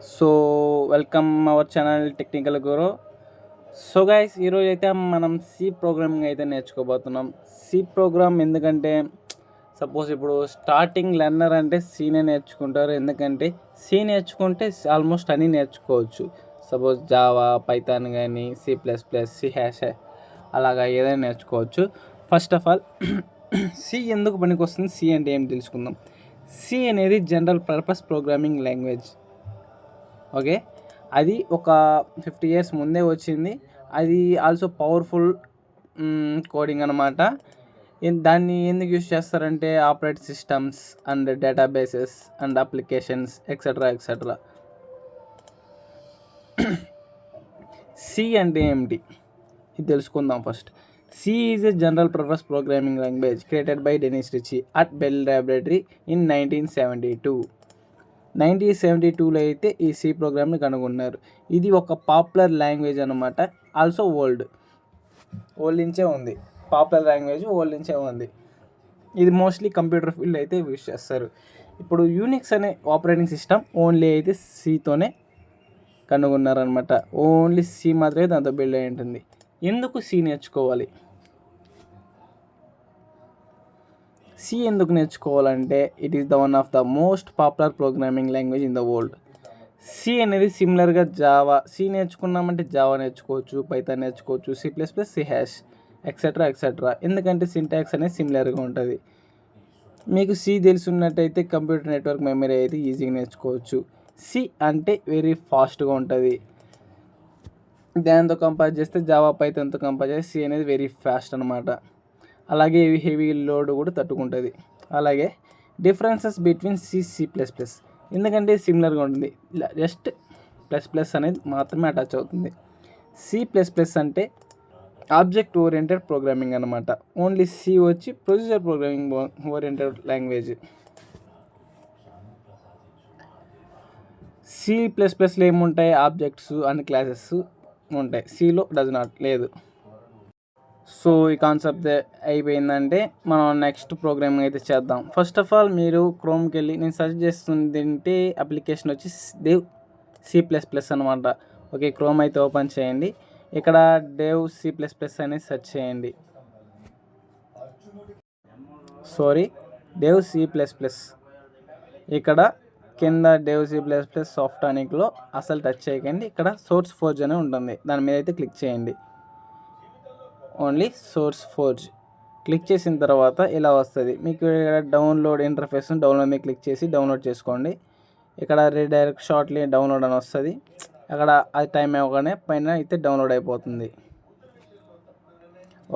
So welcome our channel technical Guru. So guys, ఈరోజు అయితే మనం సి ప్రోగ్రామింగ్ అయితే నేర్చుకోబోతున్నాం. సి ప్రోగ్రామ్ ఎందుకంటే సపోజ్ ఇప్పుడు స్టార్టింగ్ లెర్నర్ అంటే సీనే నేర్చుకుంటారు. ఎందుకంటే సి నేర్చుకుంటే ఆల్మోస్ట్ అన్నీ నేర్చుకోవచ్చు. సపోజ్ జావా, పైథాన్ కానీ, C++, సి హ్యాష్ అలాగా ఏదైనా నేర్చుకోవచ్చు. ఫస్ట్ ఆఫ్ ఆల్ సి ఎందుకు పనికి వస్తుంది, సి అంటే ఏం తెలుసుకుందాం. సి అనేది general purpose programming language. Okay, అది ఒక 50 years ముందే వచ్చింది. అది ఆల్సో పవర్ఫుల్ కోడింగ్ అనమాట. దాన్ని ఎందుకు యూస్ చేస్తారంటే operate systems and databases and applications etcetera. C అంటే ఏమిటి ఇది తెలుసుకుందాం first. C is a general purpose programming language created by Dennis Ritchie at Bell laboratory in 1972. 1972లో అయితే ఈ సి ప్రోగ్రామ్ని కనుగొన్నారు. ఇది ఒక పాపులర్ లాంగ్వేజ్ అనమాట. ఆల్సో ఓల్డ్ నుంచే ఉంది. పాపులర్ లాంగ్వేజ్ ఓల్డ్ నుంచే ఉంది. ఇది మోస్ట్లీ కంప్యూటర్ ఫీల్డ్ అయితే యూస్ చేస్తారు. ఇప్పుడు యూనిక్స్ అనే ఆపరేటింగ్ సిస్టమ్ ఓన్లీ అయితే సితోనే కనుగొన్నారనమాట. ఓన్లీ సి మాత్రమే దాంతో బిల్డ్ అయి ఉంటుంది. ఎందుకు సి నేర్చుకోవాలి, సి ఎందుకు నేర్చుకోవాలంటే it is the one of the most popular programming language in the world. C అనేది సిమిలర్గా జావా. సి నేర్చుకున్నామంటే జావా నేర్చుకోవచ్చు, పైథాన్ నేర్చుకోవచ్చు, C++, సి హ్యాష్ ఎక్సెట్రా. ఎందుకంటే సింటాక్స్ అనేది సిమిలర్గా ఉంటుంది. మీకు సి తెలుసున్నట్టయితే కంప్యూటర్ నెట్వర్క్ మెమరీ అయితే ఈజీగా నేర్చుకోవచ్చు. సి అంటే వెరీ ఫాస్ట్గా ఉంటుంది. దాంతో కంపేర్ చేస్తే జావా, పైథాన్తో కంపేర్ చేస్తే సి అనేది వెరీ ఫాస్ట్ అనమాట. అలాగే హెవీ లోడ్ కూడా తట్టుకుంటుంది. అలాగే డిఫరెన్సెస్ బిట్వీన్ C++, ఎందుకంటే సిమిలర్గా ఉంటుంది. జస్ట్ ప్లస్ అనేది మాత్రమే అటాచ్ అవుతుంది. C++ అంటే ఆబ్జెక్ట్ ఓరియంటెడ్ ప్రోగ్రామింగ్ అనమాట. ఓన్లీ సి వచ్చి ప్రొసీజర్ ప్రోగ్రామింగ్ ఓరియంటెడ్ లాంగ్వేజ్. C++లో ఏముంటాయి, ఆబ్జెక్ట్స్ అండ్ క్లాసెస్ ఉంటాయి. సిలో డజ్ నాట్ లేదు. సో ఈ కాన్సెప్ట్ అయిపోయిందంటే మనం నెక్స్ట్ ప్రోగ్రామింగ్ అయితే చేద్దాం. ఫస్ట్ ఆఫ్ ఆల్ మీరు క్రోమ్కి వెళ్ళి నేను సజెస్ట్ చేస్తుంది అప్లికేషన్ వచ్చి డేవ్ C++ అనమాట. ఓకే, క్రోమ్ అయితే ఓపెన్ చేయండి. ఇక్కడ డేవ్ C++ అనేది సెర్చ్ చేయండి. Dave C++. ఇక్కడ కింద డేవ్ C++ సాఫ్ట్వేర్లో అసలు టచ్ చేయకండి. ఇక్కడ సోర్స్ ఫోర్జ్ అని ఉంటుంది, దాని మీద అయితే క్లిక్ చేయండి. ఓన్లీ సోర్స్ ఫోర్జ్ క్లిక్ చేసిన తర్వాత ఇలా వస్తుంది. మీకు డౌన్లోడ్ ఇంటర్ఫేస్ డౌన్లోడ్ మీద క్లిక్ చేసి డౌన్లోడ్ చేసుకోండి. ఇక్కడ రీడైరెక్ట్ షార్ట్లీ డౌన్లోడ్ అని వస్తుంది. అక్కడ అది టైం అవ్వగానే పైన అయితే డౌన్లోడ్ అయిపోతుంది.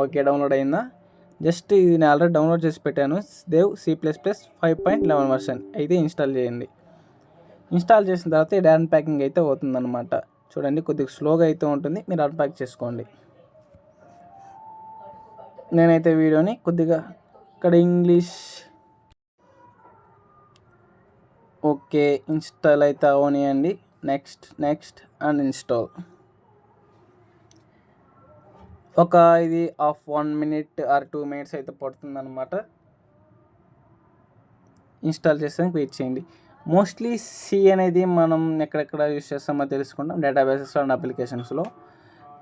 ఓకే, డౌన్లోడ్ అయిందా? జస్ట్ ఇది నేను ఆల్రెడీ డౌన్లోడ్ చేసి పెట్టాను. డేవ్ C++ 5.11 వర్షన్ అయితే ఇన్స్టాల్ చేయండి. ఇన్స్టాల్ చేసిన తర్వాత ఇది అన్ప్యాకింగ్ అయితే అవుతుందన్నమాట. చూడండి, కొద్దిగా స్లోగా అయితే ఉంటుంది, మీరు అన్ప్యాక్ చేసుకోండి. నేనైతే వీడియోని కొద్దిగా ఇక్కడ ఇంగ్లీష్. ఓకే, ఇన్స్టాల్ అయితే అవనియండి. Next and install. ఇది 1 minute ఆర్ 2 minutes అయితే పడుతుంది అనమాట. ఇన్స్టాల్ చేసాక వెయిట్ చేయండి. మోస్ట్లీ సి అనేది మనం ఎక్కడెక్కడ యూస్ చేస్తామో తెలుసుకుంటాం, డేటాబేసెస్ అండ్ అప్లికేషన్స్లో.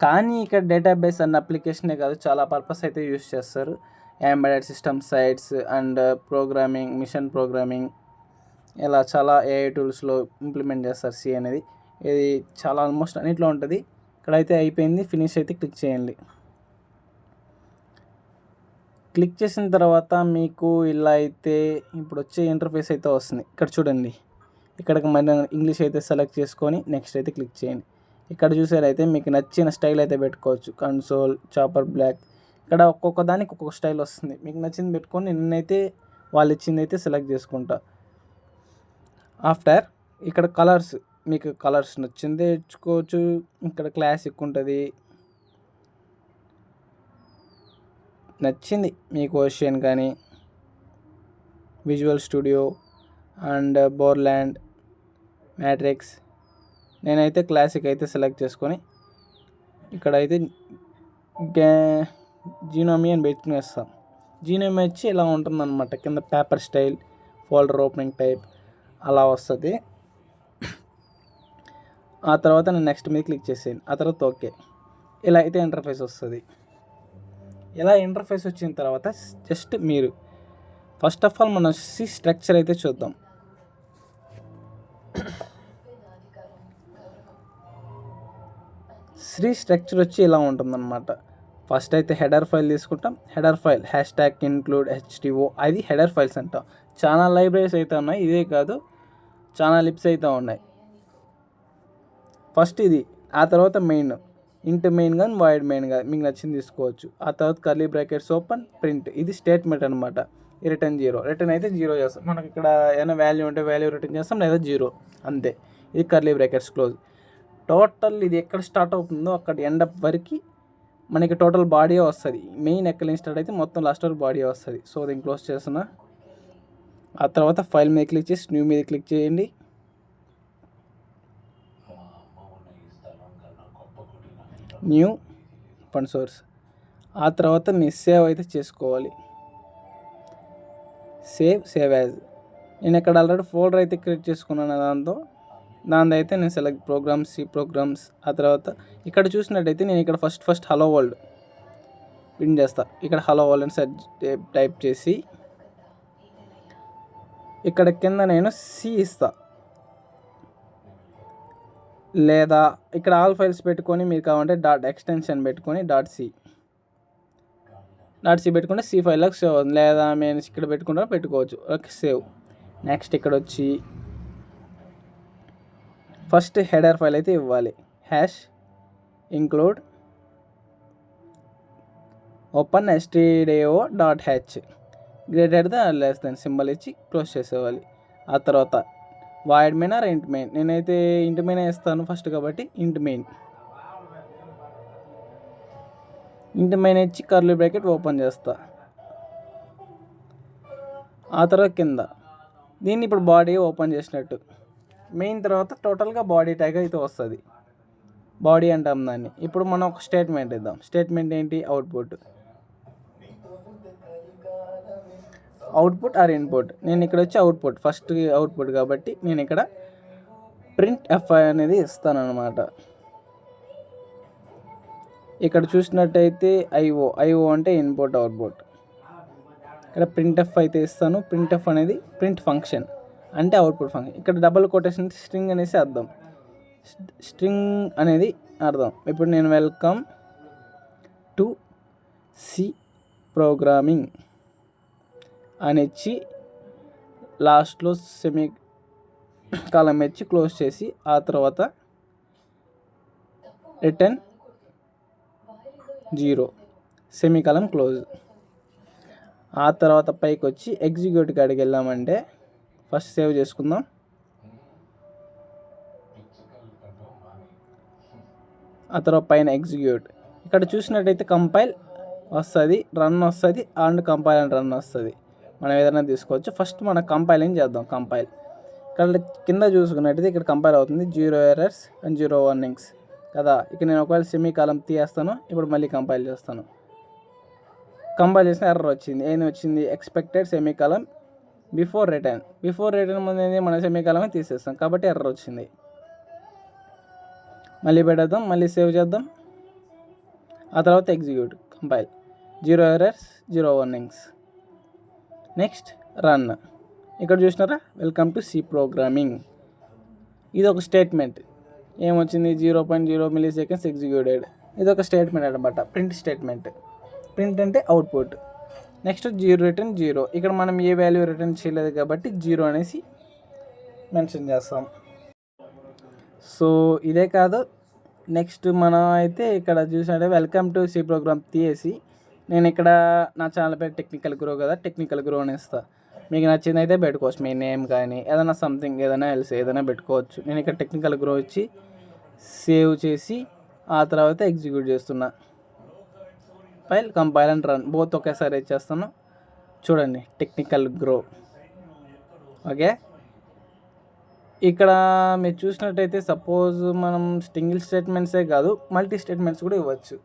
కానీ ఇక్కడ డేటాబేస్ అండ్ అప్లికేషనే కాదు, చాలా పర్పస్ అయితే యూస్ చేస్తారు. Embedded system sites and programming, machine programming, ఇలా చాలా AI టూల్స్లో ఇంప్లిమెంట్ చేస్తారు సి అనేది. ఇది చాలా ఆల్మోస్ట్ అన్నిట్లో ఉంటుంది. ఇక్కడైతే అయిపోయింది, ఫినిష్ అయితే క్లిక్ చేయండి. క్లిక్ చేసిన తర్వాత మీకు ఇలా అయితే ఇప్పుడు వచ్చే ఇంటర్ఫేస్ అయితే వస్తుంది. ఇక్కడ చూడండి, ఇక్కడికి మన ఇంగ్లీష్ అయితే సెలెక్ట్ చేసుకొని నెక్స్ట్ అయితే క్లిక్ చేయండి. ఇక్కడ చూసారైతే మీకు నచ్చిన స్టైల్ అయితే పెట్టుకోవచ్చు. కన్సోల్, చాపర్ బ్లాక్, ఇక్కడ ఒక్కొక్క దానికి ఒక్కొక్క స్టైల్ వస్తుంది. మీకు నచ్చింది పెట్టుకొని నేనైతే వాళ్ళు ఇచ్చింది అయితే సెలెక్ట్ చేసుకుంటా. ఆఫ్టర్ ఇక్కడ కలర్స్, మీకు కలర్స్ నచ్చిందే ఇచ్చుకోవచ్చు. ఇక్కడ క్లాసిక్ ఉంటుంది, నచ్చింది మీకు ఓషియన్ కానీ, విజువల్ స్టూడియో అండ్ బోర్లాండ్, మ్యాట్రిక్స్. నేనైతే క్లాసిక్ అయితే సెలెక్ట్ చేసుకొని ఇక్కడైతే జీనోమీ అని పెట్టుకునేస్తాం. జీనోమీ వచ్చి ఇలా ఉంటుందన్నమాట. కింద paper style, folder opening type అలా వస్తుంది. ఆ తర్వాత నేను నెక్స్ట్ మీద క్లిక్ చేసేయండి. ఆ తర్వాత ఓకే. ఇలా అయితే ఇంటర్ఫేస్ వస్తుంది. ఇలా ఇంటర్ఫేస్ వచ్చిన తర్వాత జస్ట్ మీరు ఫస్ట్ ఆఫ్ ఆల్ మనం స్ట్రక్చర్ అయితే చూద్దాం. స్ట్రక్చర్ వచ్చి ఇలా ఉంటుందన్నమాట. ఫస్ట్ అయితే హెడర్ ఫైల్ తీసుకుంటాం. హెడర్ ఫైల్ #include HTO అది హెడర్ ఫైల్స్ అంటాం. చాలా లైబ్రరీస్ అయితే ఉన్నాయి, ఇదే కాదు చాలా లిప్స్ అయితే ఉన్నాయి. ఫస్ట్ ఇది, ఆ తర్వాత మెయిన్, ఇంట్ మెయిన్ కానీ వాయిడ్ మెయిన్ కానీ మీకు నచ్చింది తీసుకోవచ్చు. ఆ తర్వాత కర్లీ బ్రాకెట్స్ ఓపెన్ ప్రింట్, ఇది స్టేట్మెంట్ అనమాట. రిటర్న్ 0, రిటర్న్ అయితే 0 చేస్తాం. మనకి ఇక్కడ ఏమైనా వాల్యూ ఉంటే వాల్యూ రిటర్న్ చేస్తాం, లేదా 0 అంతే. ఇది కర్లీ బ్రాకెట్స్ క్లోజ్. టోటల్ ఇది ఎక్కడ స్టార్ట్ అవుతుందో అక్కడ ఎండ్ అప్ వరకు మనకి టోటల్ బాడీ వస్తుంది. మెయిన్ ఎక్కడ నుంచి స్టార్ట్ అయితే మొత్తం లాస్ట్ వరకు బాడీ వస్తుంది. సో దీన్ని క్లోజ్ చేస్తున్నా. ఆ తర్వాత ఫైల్ మీద క్లిక్ చేసి న్యూ మీద క్లిక్ చేయండి. New open source. ఆ తర్వాత మీరు సేవ్ అయితే చేసుకోవాలి. Save as. నేను ఇక్కడ ఆల్రెడీ ఫోల్డర్ అయితే క్రియేట్ చేసుకున్నాను. దాని అయితే నేను సెలెక్ట్ ప్రోగ్రామ్స్. ఆ తర్వాత ఇక్కడ చూసినట్టయితే నేను ఇక్కడ ఫస్ట్ హలో వరల్డ్ ప్రింట్ చేస్తా. ఇక్కడ హలో వరల్డ్ అని సెర్చ్ టైప్ చేసి ఇక్కడ కింద నేను సి ఇస్తా, లేదా ఇక్కడ ఆల్ ఫైల్స్ పెట్టుకొని మీరు కావాలంటే డాట్ ఎక్స్టెన్షన్ పెట్టుకొని డాట్ సి పెట్టుకుంటే సి ఫైల్లోకి సేవ్ అవుతుంది. లేదా మేము ఇక్కడ పెట్టుకోవచ్చు. Okay, save. నెక్స్ట్ ఇక్కడ వచ్చి ఫస్ట్ హెడర్ ఫైల్ అయితే ఇవ్వాలి. #include open stdio.h greater than less than symbol ఇచ్చి క్లోజ్ చేసేవాలి. ఆ తర్వాత void main or int main, నేనైతే ఇంట్ మెయిన్ ఇస్తాను ఫస్ట్ కాబట్టి ఇంట్ మెయిన్ ఇచ్చి కర్లీ బ్రాకెట్ ఓపెన్ చేస్తా. ఆ తర్వాత కింద దీన్ని ఇప్పుడు బాడీ ఓపెన్ చేసినట్టు మెయిన్ తర్వాత టోటల్గా బాడీ ట్యాగ్ అయితే వస్తుంది. బాడీ అంటాం దాన్ని. ఇప్పుడు మనం ఒక స్టేట్మెంట్ ఇద్దాం. స్టేట్మెంట్ ఏంటి? Output or input. నేను ఇక్కడ వచ్చి అవుట్పుట్, ఫస్ట్ అవుట్పుట్ కాబట్టి నేను ఇక్కడ ప్రింట్ FI అనేది ఇస్తాను అనమాట. ఇక్కడ చూసినట్టయితే IO అంటే ఇన్పుట్ అవుట్పుట్. ఇక్కడ ప్రింట్ F అయితే ఇస్తాను. ప్రింట్ F అనేది ప్రింట్ ఫంక్షన్ అంటే అవుట్పుట్ ఫంక్షన్. ఇక్కడ డబుల్ కొటేషన్ స్ట్రింగ్ అనేసి అర్థం. స్ట్రింగ్ అనేది అర్థం. ఇప్పుడు నేను వెల్కమ్ టు సి ప్రోగ్రామింగ్ అని ఇచ్చి లాస్ట్లో సెమీ కాలం ఇచ్చి క్లోజ్ చేసి ఆ తర్వాత రిటర్న్ 0 సెమీకాలం క్లోజ్. ఆ తర్వాత పైకి వచ్చి ఎగ్జిక్యూట్ కాడికి వెళ్ళామంటే ఫస్ట్ సేవ్ చేసుకుందాం. ఆ తర్వాత పైన ఎగ్జిక్యూట్. ఇక్కడ చూసినట్టయితే కంపైల్ వస్తుంది, రన్ వస్తుంది, అండ్ కంపైల్ అండ్ రన్ వస్తుంది. మనం ఏదైనా తీసుకోవచ్చు. ఫస్ట్ మనం కంపైలింగ్ చేద్దాం. కంపైల్ ఇక్కడ కింద చూసుకున్నట్టయితే ఇక్కడ కంపైల్ అవుతుంది 0 errors అండ్ 0 warnings కదా. ఇక నేను ఒకవేళ సెమీకాలం తీయేస్తాను. ఇప్పుడు మళ్ళీ కంపైల్ చేస్తాను. కంపైల్ చేసిన ఎర్రర్ వచ్చింది. ఏం వచ్చింది? ఎక్స్పెక్టెడ్ సెమీకాలం బిఫోర్ రిటర్న్ ముందు ఏంది మన సెమీకాలమే తీసేస్తాం కాబట్టి ఎర్రర్ వచ్చింది. మళ్ళీ పెడదాం, మళ్ళీ సేవ్ చేద్దాం. ఆ తర్వాత execute compile 0 errors 0 warnings. Next run. ఇక్కడ చూసినారా వెల్కమ్ టు సి ప్రోగ్రామింగ్. ఇది ఒక స్టేట్మెంట్. ఏమొచ్చింది? 0.0 milliseconds ఎగ్జిక్యూటెడ్. ఇది ఒక స్టేట్మెంట్ అనమాట, ప్రింట్ స్టేట్మెంట్. ప్రింట్ అంటే అవుట్పుట్. Next 0 return 0. ఇక్కడ మనం ఏ వాల్యూ రిటర్న్ చేయలేదు కాబట్టి 0 అనేసి మెన్షన్ చేస్తాం. సో ఇదే కాదు, నెక్స్ట్ మనం అయితే ఇక్కడ చూసినట్టే వెల్కమ్ టు సి ప్రోగ్రామ్ తీసి నేను ఇక్కడ నా ఛానల్ పేరు టెక్నికల్ గ్రో కదా, టెక్నికల్ గ్రో అని ఇస్తాను. మీకు నచ్చింది అయితే పెట్టుకోవచ్చు, మీ నేమ్ కానీ ఏదైనా సంథింగ్ ఏదైనా ఏదైనా పెట్టుకోవచ్చు. నేను ఇక్కడ టెక్నికల్ గ్రో ఇచ్చి సేవ్ చేసి ఆ తర్వాత ఎగ్జిక్యూట్ చేస్తున్నా. File compile and run both ఒకేసారి ఇచ్చేస్తాను. చూడండి టెక్నికల్ గ్రో. ఓకే, ఇక్కడ మీరు చూసినట్టయితే సపోజ్ మనం సింగిల్ స్టేట్మెంట్సే కాదు మల్టీ స్టేట్మెంట్స్ కూడా ఇవ్వచ్చు.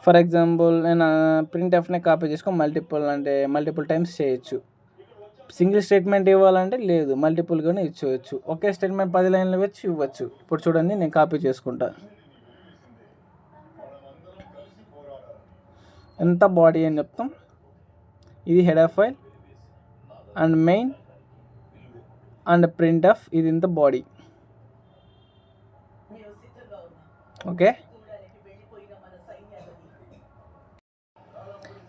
ఫర్ ఎగ్జాంపుల్ నేను ప్రింట్ ఎఫ్నే కాపీ చేసుకొని మల్టిపుల్ టైమ్స్ చేయొచ్చు. సింగిల్ స్టేట్మెంట్ ఇవ్వాలంటే లేదు, మల్టిపుల్గానే ఇచ్చేయచ్చు. ఒకే స్టేట్మెంట్ 10 లైన్లు వచ్చి ఇవ్వచ్చు. ఇప్పుడు చూడండి, నేను కాపీ చేసుకుంటా. ఎంత బాడీ అని చెప్తాం. ఇది header file and main and print of, ఇది ఇంత బాడీ. ఓకే,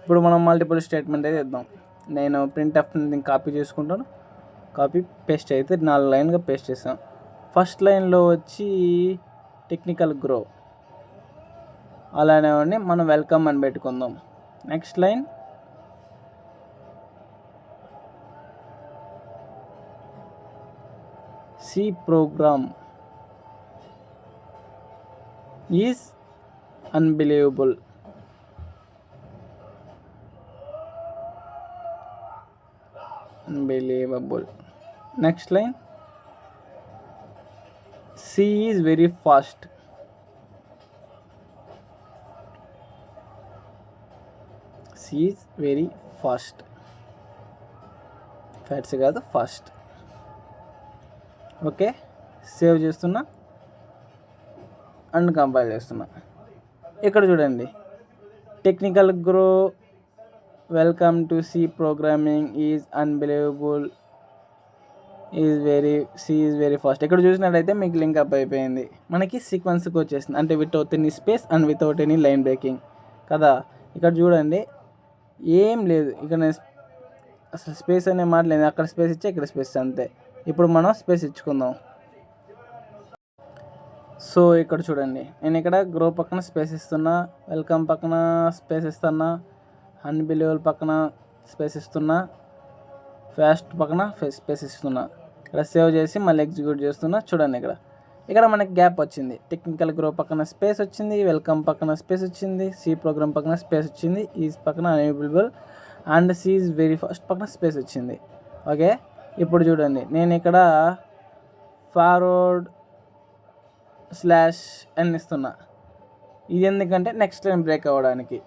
ఇప్పుడు మనం మల్టిపుల్ స్టేట్మెంట్ అయితే ఇద్దాం. నేను ప్రింట్ ఆఫ్ కాపీ చేసుకుంటాను. కాపీ పేస్ట్ అయితే 4 లైన్గా పేస్ట్ చేస్తాను. ఫస్ట్ లైన్లో వచ్చి టెక్నికల్ గ్రో అలానే ఉండి మనం వెల్కమ్ అని పెట్టుకుందాం. Next line C program is unbelievable. Next line, C is very fast. C is very fast. Fats కాదు, ఫాస్ట్. ఓకే, సేవ్ చేస్తున్నా అండ్ కంపైల్ చేస్తున్నా. ఇక్కడ చూడండి, technical grow welcome to C programming is unbelievable C is very fast. ఇక్కడ చూసినట్టయితే మీకు link up అయిపోయింది. మనకి సీక్వెన్స్కి వచ్చేసింది, అంటే without any space and without any line breaking కదా. ఇక్కడ చూడండి, ఏం లేదు. ఇక్కడ నేను అసలు స్పేస్ అనే మాట లేదు. అక్కడ స్పేస్ ఇచ్చా, ఇక్కడ స్పేస్ అంతే. ఇప్పుడు మనం స్పేస్ ఇచ్చుకుందాం. సో ఇక్కడ చూడండి, నేను ఇక్కడ గ్రో పక్కన స్పేస్ ఇస్తున్నా, వెల్కమ్ పక్కన స్పేస్ ఇస్తున్నా, అన్బిలీవబుల్ పక్కన స్పేస్ ఇస్తున్నా, ఫాస్ట్ పక్కన స్పేస్ ఇస్తున్నా. ఇక్కడ సేవ్ చేసి మళ్ళీ ఎగ్జిక్యూట్ చేస్తున్నా. చూడండి, ఇక్కడ మనకి గ్యాప్ వచ్చింది. టెక్నికల్ గ్రో పక్కన స్పేస్ వచ్చింది, వెల్కమ్ పక్కన స్పేస్ వచ్చింది, సి ప్రోగ్రామ్ పక్కన స్పేస్ వచ్చింది, ఈజ్ పక్కన unbelievable and C is very fast పక్కన స్పేస్ వచ్చింది. ఓకే, ఇప్పుడు చూడండి, నేను ఇక్కడ ఫార్వర్డ్ స్లాష్ అని ఇస్తున్నా. ఇది ఎందుకంటే నెక్స్ట్ టైం బ్రేక్ అవ్వడానికి.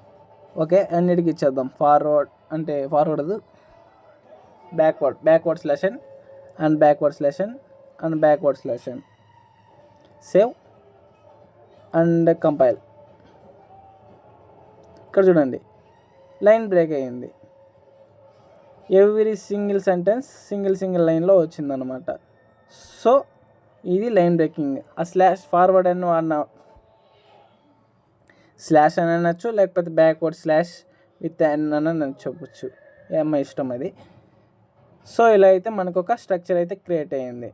ఓకే, అన్నిటికి ఇచ్చేద్దాం. ఫార్వర్డ్ అంటే forward, backward slash and backward slash and backward slash. Save and compile. ఇక్కడ చూడండి, లైన్ బ్రేక్ అయ్యింది. ఎవ్రీ సింగిల్ సెంటెన్స్ సింగిల్ లైన్లో వచ్చిందనమాట. సో ఇది లైన్ బ్రేకింగ్. ఆ స్లాష్ ఫార్వర్డ్ అని వాడిన స్లాష్ అని అనొచ్చు, లేకపోతే బ్యాక్వర్డ్ స్లాష్ విత్ ఎన్ అని చెప్పచ్చు, ఏమో ఇష్టం అది. సో ఇలా అయితే మనకు ఒక స్ట్రక్చర్ అయితే క్రియేట్ అయ్యింది.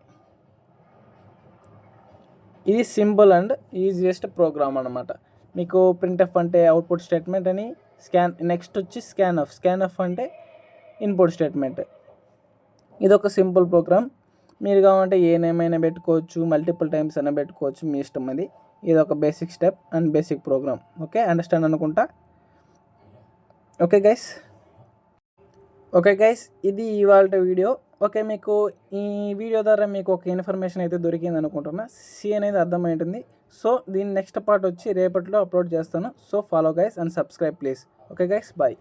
ఇది సింపుల్ అండ్ ఈజియెస్ట్ ప్రోగ్రామ్ అనమాట. మీకు ప్రింట్ఎఫ్ అంటే అవుట్పుట్ స్టేట్మెంట్ అని, నెక్స్ట్ వచ్చి స్కాన్ ఆఫ్ అంటే ఇన్పుట్ స్టేట్మెంట్. ఇది ఒక సింపుల్ ప్రోగ్రామ్. మీరు కావాలంటే ఏ నేమ్ అయినా పెట్టుకోవచ్చు, మల్టిపుల్ టైమ్స్ అయినా పెట్టుకోవచ్చు, మీ ఇష్టం అది. ఇది ఒక basic step and basic program. Okay, understand అనుకుంటా. ఓకే గైస్, ఇది ఇవాళ వీడియో. ఓకే, మీకు ఈ వీడియో ద్వారా మీకు ఒక ఇన్ఫర్మేషన్ అయితే దొరికింది అనుకుంటున్నా. సి అనేది అర్థమై ఉంటుంది. సో దీని నెక్స్ట్ పార్ట్ వచ్చి రేపట్లో అప్లోడ్ చేస్తాను. So follow guys and subscribe please. Okay guys, bye.